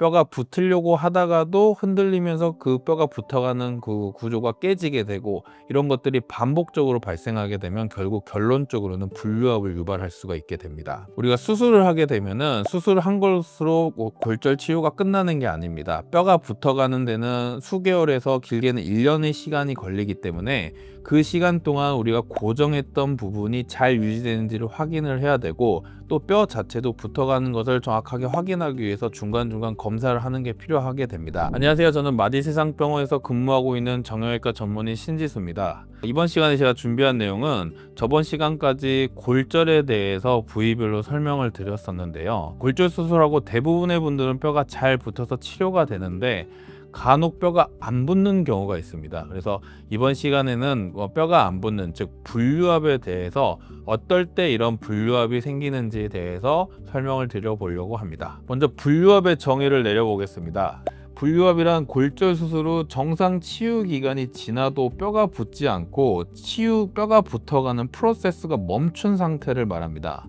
뼈가 붙으려고 하다가도 흔들리면서 그 뼈가 붙어가는 그 구조가 깨지게 되고, 이런 것들이 반복적으로 발생하게 되면 결국 결론적으로는 분류압을 유발할 수가 있게 됩니다. 우리가 수술을 하게 되면은 수술한 것으로 골절 치유가 끝나는 게 아닙니다. 뼈가 붙어가는 데는 수개월에서 길게는 1년의 시간이 걸리기 때문에 그 시간 동안 우리가 고정했던 부분이 잘 유지되는지를 확인을 해야 되고, 또 뼈 자체도 붙어가는 것을 정확하게 확인하기 위해서 중간중간 검사를 하는 게 필요하게 됩니다. 안녕하세요. 저는 마디세상병원에서 근무하고 있는 정형외과 전문의 신지수입니다. 이번 시간에 제가 준비한 내용은 저번 시간까지 골절에 대해서 부위별로 설명을 드렸었는데요. 골절 수술하고 대부분의 분들은 뼈가 잘 붙어서 치료가 되는데 간혹 뼈가 안 붙는 경우가 있습니다. 그래서 이번 시간에는 뼈가 안 붙는, 즉 분류압에 대해서 어떨 때 이런 분류압이 생기는지에 대해서 설명을 드려보려고 합니다. 먼저 분류압의 정의를 내려보겠습니다. 분류압이란 골절 수술 후 정상 치유 기간이 지나도 뼈가 붙지 않고 뼈가 붙어가는 프로세스가 멈춘 상태를 말합니다.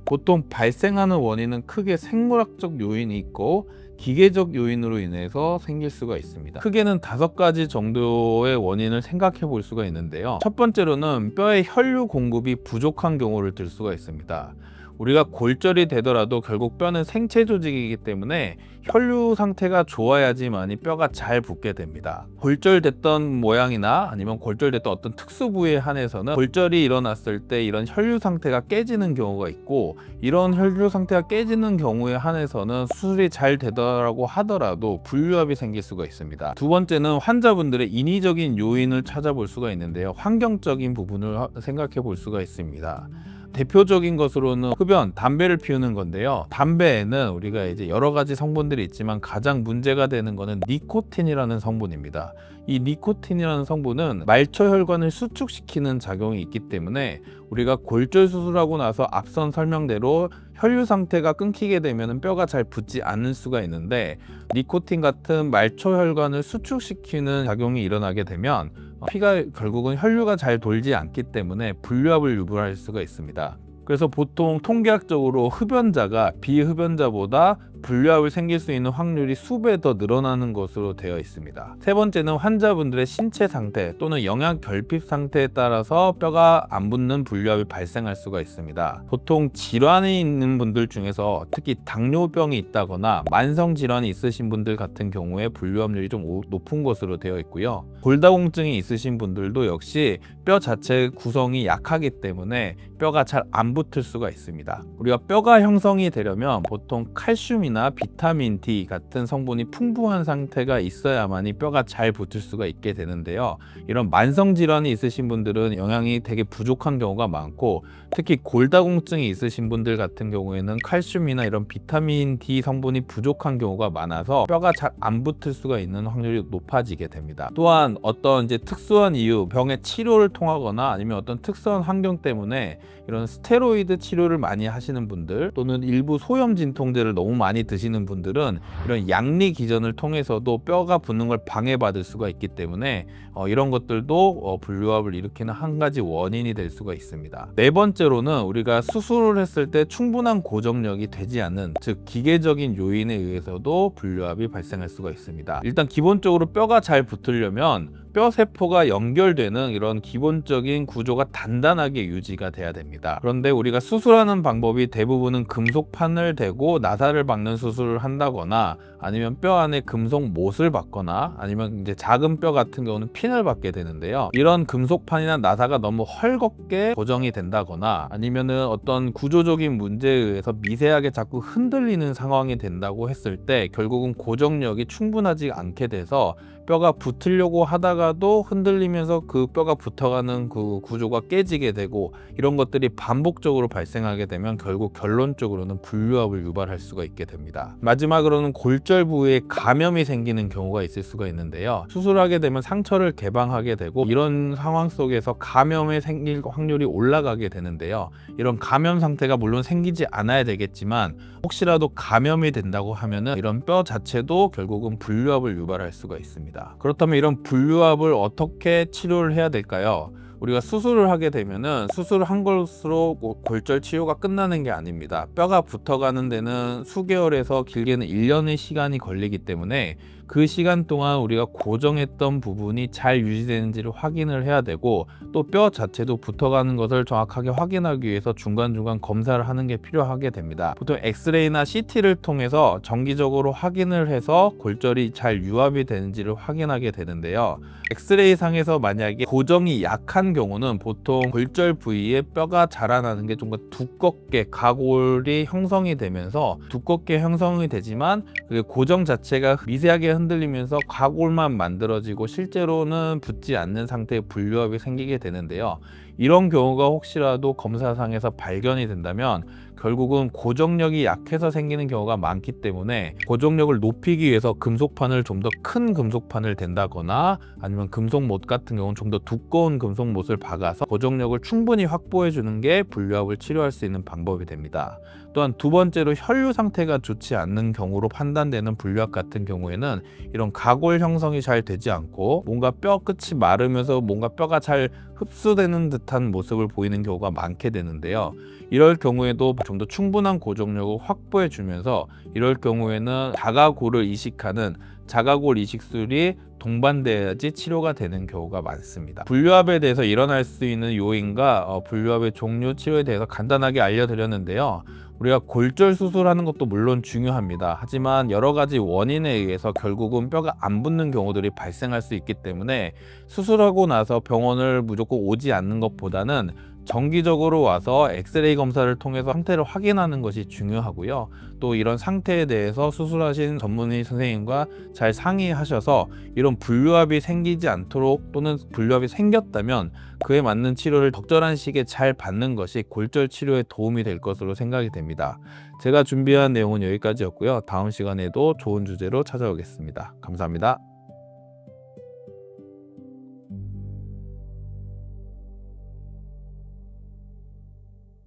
보통 발생하는 원인은 크게 생물학적 요인이 있고 기계적 요인으로 인해서 생길 수가 있습니다. 크게는 5가지 정도의 원인을 생각해 볼 수가 있는데요. 첫 번째로는 뼈의 혈류 공급이 부족한 경우를 들 수가 있습니다. 우리가 골절이 되더라도 결국 뼈는 생체 조직이기 때문에 혈류 상태가 좋아야지만이 뼈가 잘 붙게 됩니다. 골절됐던 모양이나 아니면 골절됐던 어떤 특수 부위에 한해서는 골절이 일어났을 때 이런 혈류 상태가 깨지는 경우가 있고, 이런 혈류 상태가 깨지는 경우에 한해서는 수술이 잘 되더라고 하더라도 분류압이 생길 수가 있습니다. 두 번째는 환자분들의 인위적인 요인을 찾아볼 수가 있는데요. 환경적인 부분을 생각해 볼 수가 있습니다. 대표적인 것으로는 흡연, 담배를 피우는 건데요. 담배에는 우리가 이제 여러 가지 성분들이 있지만 가장 문제가 되는 것은 니코틴이라는 성분입니다. 이 니코틴이라는 성분은 말초혈관을 수축시키는 작용이 있기 때문에 우리가 골절 수술하고 나서 앞선 설명대로 혈류 상태가 끊기게 되면 뼈가 잘 붙지 않을 수가 있는데, 니코틴 같은 말초혈관을 수축시키는 작용이 일어나게 되면 피가 결국은 혈류가 잘 돌지 않기 때문에 분류압을 유발할 수가 있습니다. 그래서 보통 통계학적으로 흡연자가 비흡연자보다 분류압을 생길 수 있는 확률이 수배 더 늘어나는 것으로 되어 있습니다. 세 번째는 환자분들의 신체 상태 또는 영양 결핍 상태에 따라서 뼈가 안 붙는 분류압이 발생할 수가 있습니다. 보통 질환이 있는 분들 중에서 특히 당뇨병이 있다거나 만성 질환이 있으신 분들 같은 경우에 분류압률이 좀 높은 것으로 되어 있고요. 골다공증이 있으신 분들도 역시 뼈 자체 구성이 약하기 때문에 뼈가 잘 안 붙을 수가 있습니다. 우리가 뼈가 형성이 되려면 보통 칼슘이나 비타민 D 같은 성분이 풍부한 상태가 있어야만이 뼈가 잘 붙을 수가 있게 되는데요. 이런 만성 질환이 있으신 분들은 영양이 되게 부족한 경우가 많고, 특히 골다공증이 있으신 분들 같은 경우에는 칼슘이나 이런 비타민 D 성분이 부족한 경우가 많아서 뼈가 잘 안 붙을 수가 있는 확률이 높아지게 됩니다. 또한 어떤 이제 특수한 이유, 병의 치료를 통하거나 아니면 어떤 특수한 환경 때문에 이런 스테로이드 치료를 많이 하시는 분들 또는 일부 소염 진통제를 너무 많이 드시는 분들은 이런 양리 기전을 통해서도 뼈가 붙는 걸 방해받을 수가 있기 때문에 이런 것들도 분류압을 일으키는 한 가지 원인이 될 수가 있습니다. 네 번째로는 우리가 수술을 했을 때 충분한 고정력이 되지 않는, 즉 기계적인 요인에 의해서도 분류압이 발생할 수가 있습니다. 일단 기본적으로 뼈가 잘 붙으려면 뼈 세포가 연결되는 이런 기본적인 구조가 단단하게 유지가 돼야 됩니다. 그런데 우리가 수술하는 방법이 대부분은 금속판을 대고 나사를 박는 수술을 한다거나 아니면 뼈 안에 금속 못을 박거나 아니면 이제 작은 뼈 같은 경우는 핀을 박게 되는데요. 이런 금속판이나 나사가 너무 헐겁게 고정이 된다거나 아니면은 어떤 구조적인 문제에 의해서 미세하게 자꾸 흔들리는 상황이 된다고 했을 때 결국은 고정력이 충분하지 않게 돼서 뼈가 붙으려고 하다가도 흔들리면서 그 뼈가 붙어가는 그 구조가 깨지게 되고, 이런 것들이 반복적으로 발생하게 되면 결국 결론적으로는 분류압을 유발할 수가 있게 됩니다. 마지막으로는 골절 부위에 감염이 생기는 경우가 있을 수가 있는데요. 수술하게 되면 상처를 개방하게 되고 이런 상황 속에서 감염이 생길 확률이 올라가게 되는데요. 이런 감염 상태가 물론 생기지 않아야 되겠지만 혹시라도 감염이 된다고 하면은 이런 뼈 자체도 결국은 분류압을 유발할 수가 있습니다. 그렇다면 이런 분류압을 어떻게 치료를 해야 될까요? 우리가 수술을 하게 되면은 수술을 한 것으로 골절 치료가 끝나는 게 아닙니다. 뼈가 붙어가는 데는 수개월에서 길게는 1년의 시간이 걸리기 때문에 그 시간 동안 우리가 고정했던 부분이 잘 유지되는지를 확인을 해야 되고, 또 뼈 자체도 붙어가는 것을 정확하게 확인하기 위해서 중간중간 검사를 하는 게 필요하게 됩니다. 보통 엑스레이나 CT를 통해서 정기적으로 확인을 해서 골절이 잘 유압이 되는지를 확인하게 되는데요. 엑스레이 상에서 만약에 고정이 약한 경우는 보통 골절 부위에 뼈가 자라나는 게 좀 더 두껍게 가골이 형성이 되면서 두껍게 형성이 되지만 그 고정 자체가 미세하게 흔들리면서 가골만 만들어지고 실제로는 붙지 않는 상태의 분류압이 생기게 되는데요. 이런 경우가 혹시라도 검사상에서 발견이 된다면 결국은 고정력이 약해서 생기는 경우가 많기 때문에 고정력을 높이기 위해서 금속판을 좀 더 큰 금속판을 댄다거나 아니면 금속못 같은 경우는 좀 더 두꺼운 금속못을 박아서 고정력을 충분히 확보해 주는 게 분류압을 치료할 수 있는 방법이 됩니다. 또한 두 번째로 혈류 상태가 좋지 않는 경우로 판단되는 분류압 같은 경우에는 이런 가골 형성이 잘 되지 않고 뭔가 뼈 끝이 마르면서 뭔가 뼈가 잘 흡수되는 듯한 모습을 보이는 경우가 많게 되는데요. 이럴 경우에도 좀 더 충분한 고정력을 확보해 주면서 이럴 경우에는 자가골을 이식하는 자가골 이식술이 동반돼야지 치료가 되는 경우가 많습니다. 분류압에 대해서 일어날 수 있는 요인과 분류압의 종류, 치료에 대해서 간단하게 알려드렸는데요. 우리가 골절 수술하는 것도 물론 중요합니다. 하지만 여러 가지 원인에 의해서 결국은 뼈가 안 붙는 경우들이 발생할 수 있기 때문에 수술하고 나서 병원을 무조건 오지 않는 것보다는 정기적으로 와서 엑스레이 검사를 통해서 상태를 확인하는 것이 중요하고요. 또 이런 상태에 대해서 수술하신 전문의 선생님과 잘 상의하셔서 이런 분류압이 생기지 않도록, 또는 분류압이 생겼다면 그에 맞는 치료를 적절한 시기에 잘 받는 것이 골절 치료에 도움이 될 것으로 생각이 됩니다. 제가 준비한 내용은 여기까지였고요. 다음 시간에도 좋은 주제로 찾아오겠습니다. 감사합니다.